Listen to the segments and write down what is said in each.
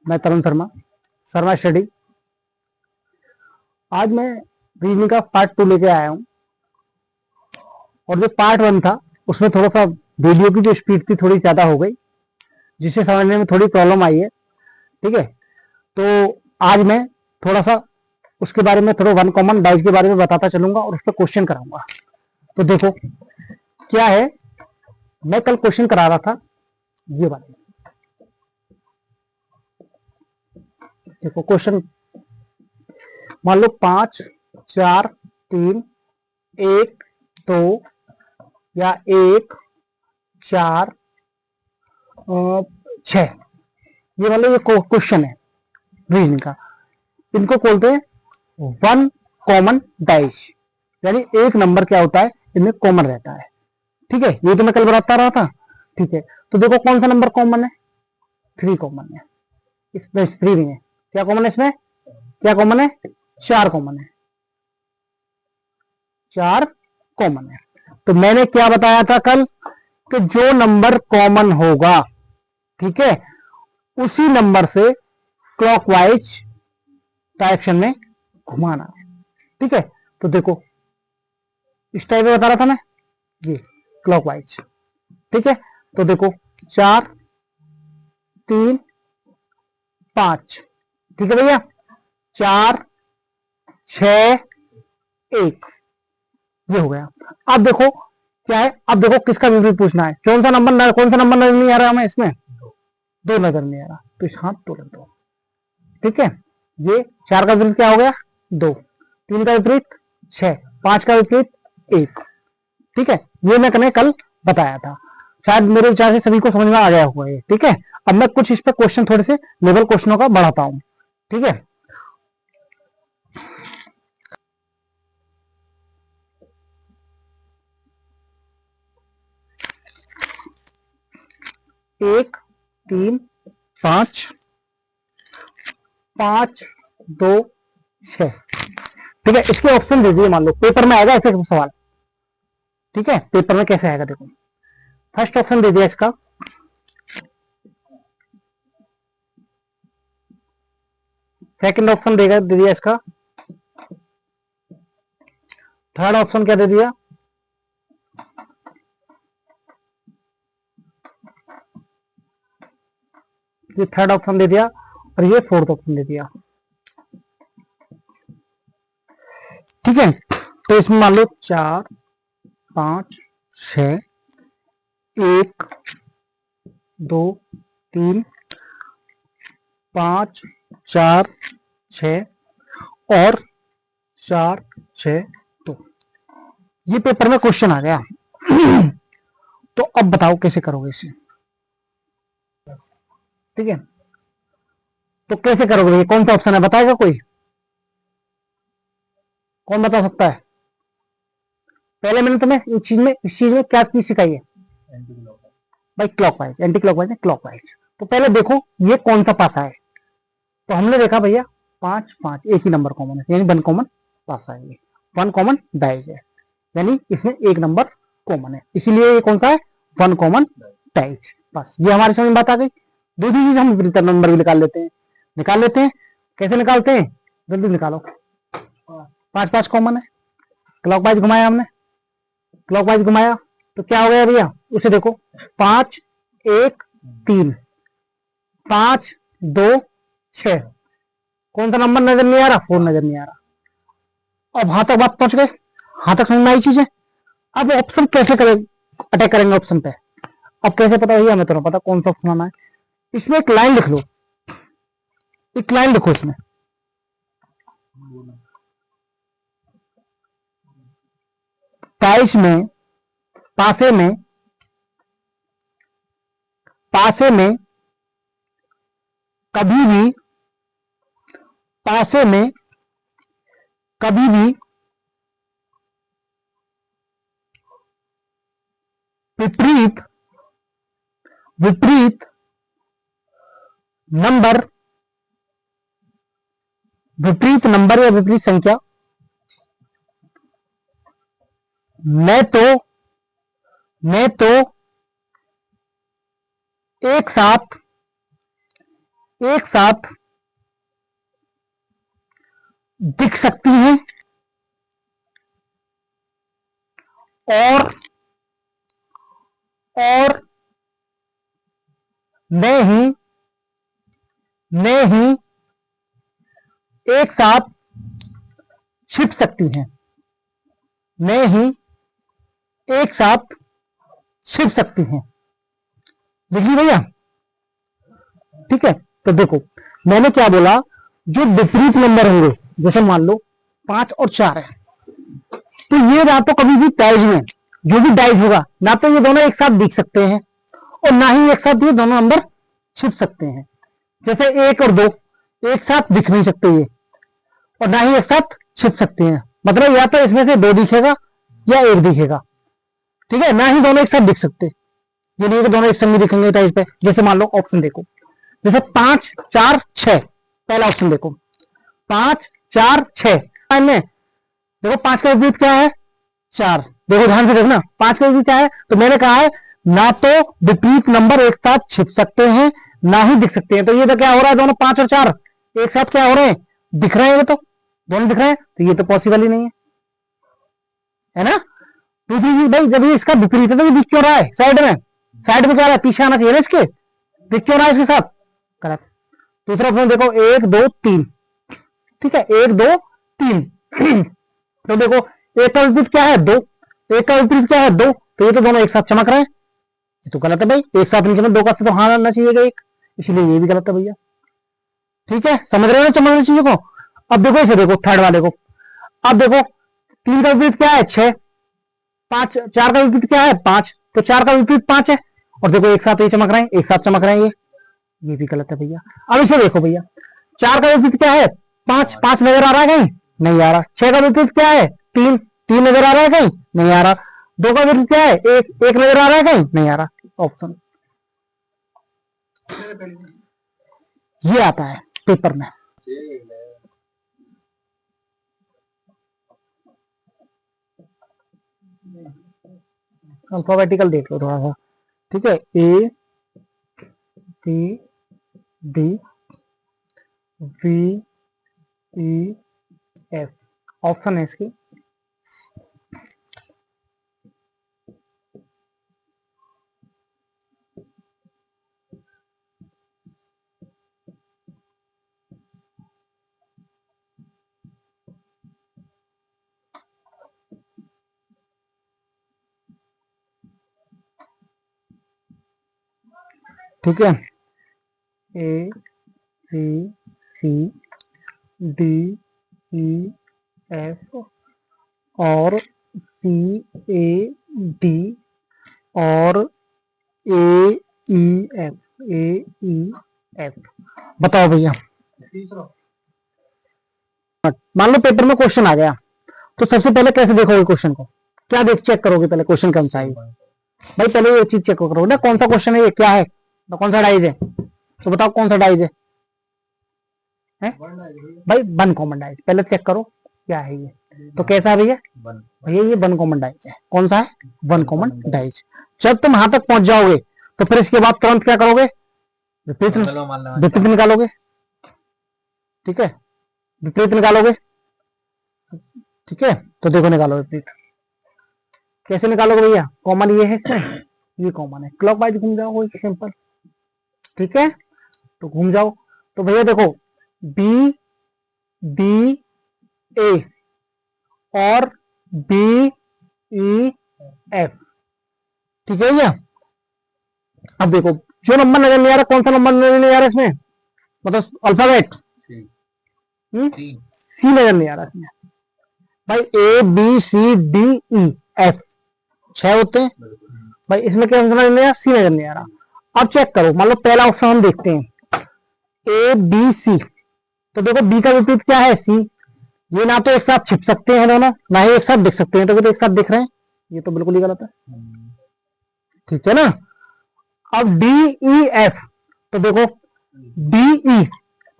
मैं तरुण शर्मा, शर्मा स्टडी। आज मैं रीजनिंग का पार्ट 2 लेके आया हूँ। और जो पार्ट 1 था उसमें थोड़ा सा वीडियो की जो स्पीड थी थोड़ी ज्यादा हो गई, जिससे समझने में थोड़ी प्रॉब्लम आई है। ठीक है, तो आज मैं थोड़ा सा उसके बारे में, थोड़ा वन कॉमन डाइज के बारे में बताता चलूंगा और उस पर क्वेश्चन कराऊंगा। तो देखो क्या है, मैं कल क्वेश्चन करा रहा था ये वाला। देखो क्वेश्चन, मान लो 5, 4, 3, 1, 2 या 1, 4, 6, ये मान लो ये क्वेश्चन है रीजनिंग का। इनको बोलते हैं वन कॉमन डाइज, यानी एक नंबर क्या होता है इनमें कॉमन रहता है। ठीक है, ये तो मैं कल बताता रहा था। ठीक है, तो देखो कौन सा नंबर कॉमन है, 3 कॉमन है इसमें। 3 नहीं है, क्या कॉमन है इसमें, क्या कॉमन है, 4 कॉमन है, 4 कॉमन है। तो मैंने क्या बताया था कल कि जो नंबर कॉमन होगा, ठीक है, उसी नंबर से क्लॉकवाइज डायरेक्शन में घुमाना है। ठीक है, तो देखो इस टाइप में बता रहा था मैं, ये क्लॉकवाइज। ठीक है, तो देखो 4, 3, 5, ठीक है भैया, 4, 6, 1, ये हो गया। अब देखो क्या है, अब देखो किसका विपरीत पूछना है, कौन सा नंबर नजर नहीं आ रहा हमें इसमें, 2 नजर नहीं आ रहा, तो इस हाथ 2 रख दो। ठीक है, ये 4 का विपरीत क्या हो गया, 2, 3 का विपरीत 6, 5 का विपरीत 1। ठीक है, ये मैंने कल बताया था, शायद मेरे विचार से सभी को समझ में आ गया होगा ये। ठीक है, अब मैं कुछ इस पे क्वेश्चन थोड़े से लेवल क्वेश्चनों का बढ़ाता हूं। ठीक है, एक, 3, 5, 5, 2, 6। ठीक है, इसके ऑप्शन दे दिए, मान लो पेपर में आएगा ऐसे सवाल। ठीक है, पेपर में कैसे आएगा देखो, फर्स्ट ऑप्शन दे दिया इसका, सेकंड ऑप्शन दे दिया इसका, थर्ड ऑप्शन क्या दे दिया, ये थर्ड ऑप्शन दे दिया, और ये फोर्थ ऑप्शन दे दिया। ठीक है, तो इसमें मान लो 4, 5, 6, 1, 2, 3, 5, 4, 6 और 4, 6, 2। ये पेपर में क्वेश्चन आ गया। तो अब बताओ कैसे करोगे इसे। ठीक है, तो कैसे करोगे, ये कौन सा ऑप्शन है बताएगा कोई, कौन बता सकता है। पहले मैंने तुम्हें इस चीज में क्या चीज सिखाई है भाई, क्लॉकवाइज, एंटी क्लॉकवाइज है, क्लॉकवाइज। तो पहले देखो ये कौन सा पासा है, तो हमने देखा भैया 5, 5 एक ही नंबर कॉमन है, यानी 1 कॉमन पासा है, ये 1 कॉमन डाइज है, यानी इसमें 1 नंबर कॉमन है, इसीलिए ये कौन सा है, 1 कॉमन डाइज। बस ये हमारे समझ में बात आ गई। दूसरी चीज हम विपरीत नंबर भी निकाल लेते हैं। कैसे निकालते हैं, जल्दी निकालो। 5, 5 कॉमन है, क्लॉकवाइज घुमाया हमने, क्लॉकवाइज घुमाया तो क्या हो गया भैया, उसे देखो 5, 1, 3, 5, 2, 6, कौन सा नंबर नजर नहीं आ रहा, 4 नजर नहीं आ रहा। अब हाथ तक बात पहुंच गए, हाथ तक समझ में आई चीजें। अब ऑप्शन कैसे करें, अटैक करेंगे ऑप्शन पे। अब कैसे पता भैया, हमें तो पता कौन सा ऑप्शन आना है। इसमें एक लाइन लिख लो, एक लाइन लिखो इसमें, टाइस में, पासे में, पासे में कभी भी, पासे में कभी भी विपरीत, विपरीत नंबर, विपरीत नंबर या विपरीत संख्या मैं तो एक साथ एक साथ दिख सकती हैं और नहीं एक साथ छिप सकती हैं, नहीं एक साथ छिप सकती हैं। देखिए भैया, ठीक है। तो देखो मैंने क्या बोला, जो विपरीत नंबर होंगे, जैसे मान लो 5 और 4 है, तो ये ना तो कभी भी डाइज में जो भी डाइज होगा, ना तो ये दोनों एक साथ दिख सकते हैं और ना ही एक साथ ये दोनों नंबर छिप सकते हैं। जैसे 1 और 2 एक साथ दिख नहीं सकते ये, और ना ही एक साथ छिप सकते हैं। मतलब या तो इसमें से 2 दिखेगा या 1 दिखेगा, ठीक है, ना ही दोनों एक साथ दिख सकते। ये नहीं है कि दोनों एक संग में दिखेंगे टाइज पे। जैसे मान लो ऑप्शन देखो, जैसे 5 4 6, पहला ऑप्शन देखो 5 4 6 में देखो 5 का विपरीत क्या है, 4। देखो ध्यान से देखना, 5 का विपरीत क्या है, तो मैंने कहा है ना तो विपरीत नंबर एक साथ छिप सकते हैं ना ही दिख सकते हैं। तो ये तो क्या हो रहा है, दोनों 5 और 4 एक साथ क्या हो रहे हैं, दिख रहे हैं, तो दोनों दिख रहे हैं, तो ये तो पॉसिबल ही नहीं है ना। दूसरी चीज भाई, जब ये इसका विपरीत है तो ये दिख क्यों रहा है, साइड में क्या रहा है, पीछे आना चाहिए ना इसके, दिख क्यों रहा है इसके साथ, करेक्ट। दूसरा ऑप्शन देखो 1 2 3, ठीक है, 1 2 3 तो देखो एक का विपरीत क्या है, 2, एक का विपरीत क्या है, 2, तो ये तो दोनों एक साथ चमक रहे हैं, ये तो गलत है भाई। एक साथ नहीं चमक, 2 का तो हाँ आना चाहिए एक, इसलिए ये भी गलत है भैया। ठीक है, समझ रहे हो ना चमकने चीजों को। अब देखो इसे, देखो थर्ड वाले को, अब देखो 3 का विपरीत क्या है, 6, 5 4 का विपरीत क्या है, 5, तो 4 का विपरीत 5 है, और देखो एक साथ ये चमक रहे हैं, एक साथ चमक रहे हैं, ये भी गलत है भैया। अब इसे देखो भैया, 4 का विपरीत क्या है, 5, 5 नजर आ रहा है कहीं, नहीं आ रहा। 6 का विपरीत क्या है, 3, 3 नजर आ रहा है कहीं, नहीं आ रहा। 2 का विपरीत क्या है, 1, 1 नजर आ रहा है कहीं, नहीं आ रहा। ऑप्शन ये आता है पेपर में। अल्फाबेटिकल देख लो थोड़ा सा, ठीक है, A B D V E F, option है इसकी। ठीक है, A B C D E F और सी ए डी और ए ई एफ। बताओ भैया, मान लो पेपर में क्वेश्चन आ गया, तो सबसे पहले कैसे देखोगे क्वेश्चन को, क्या देख चेक करोगे पहले, क्वेश्चन कौन सा है भाई, पहले ये चीज चेक करोगे ना, कौन सा क्वेश्चन है ये, क्या है, कौन सा डाइज है, तो बताओ कौन सा डाइज है भाई, वन कॉमन डाइज, पहले चेक करो क्या है ये। तो कैसा है भैया, भैया ये वन कॉमन डाइज है। कौन सा है, वन कॉमन डाइज। जब तुम यहां तक पहुंच जाओगे तो फिर इसके बाद तुरंत क्या करोगे, विपरीत निकालोगे, ठीक है, विपरीत निकालोगे, ठीक है। तो देखो निकालो विपरीत, कैसे निकालोगे भैया, कॉमन ये है इसमें, ये कॉमन है, क्लॉकवाइज घूम जाओ, सिंपल, ठीक है। तो घूम जाओ, तो भैया देखो बी डी ए और बी ई एफ, ठीक है भैया। अब देखो जो नंबर नजर नहीं आ रहा, कौन सा नंबर नजर नहीं आ रहा इसमें, मतलब अल्फाबेट सी नजर नहीं आ रहा इसमें भाई, A B C D E F 6 होते हैं भाई, इसमें क्या नजर नहीं आ रहा, सी नजर नहीं आ रहा। अब चेक करो, मान लो पहला ऑप्शन हम देखते हैं ए बी सी, तो देखो बी का विपरीत क्या है, सी, ये ना तो एक साथ छिप सकते हैं दोनों, ना ही एक साथ दिख सकते हैं, तो एक साथ दिख रहे हैं, ये तो बिल्कुल ही गलत है, ठीक है ना। अब डी ई एफ, तो देखो डी ई,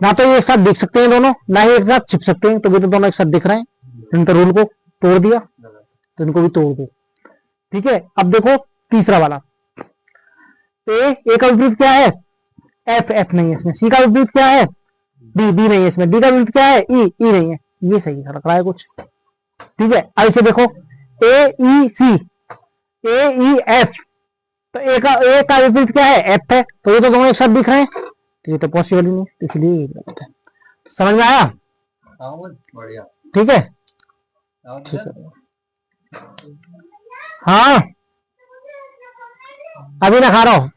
ना तो ये एक साथ दिख सकते हैं दोनों, ना ही एक साथ छिप सकते हैं, तो ये तो दोनों एक साथ दिख रहे हैं, इनका रूल को तोड़ दिया, तो इनको भी तोड़ दो, ठीक है। अब देखो तीसरा वाला, ए का विपरीत क्या है, एफ एफ नहीं है इसमें, सी का विपरीत क्या है, डी डी नहीं है इसमें, डी का विपरीत क्या है, ई ई नहीं है, ये सही लग रहा है कुछ। ठीक है, अब इसे देखो, ए ई सी, ए ई एफ, तो ए का विपरीत क्या है, एफ है, तो ये तो दोनों एक साथ दिख रहे हैं, तो ये तो पॉसिबल ही नहीं, इसलिए ये गलत है। समझ में आया? बढ़िया। ठीक है, ठीक है। हाँ अभी ना खा रहा हूं।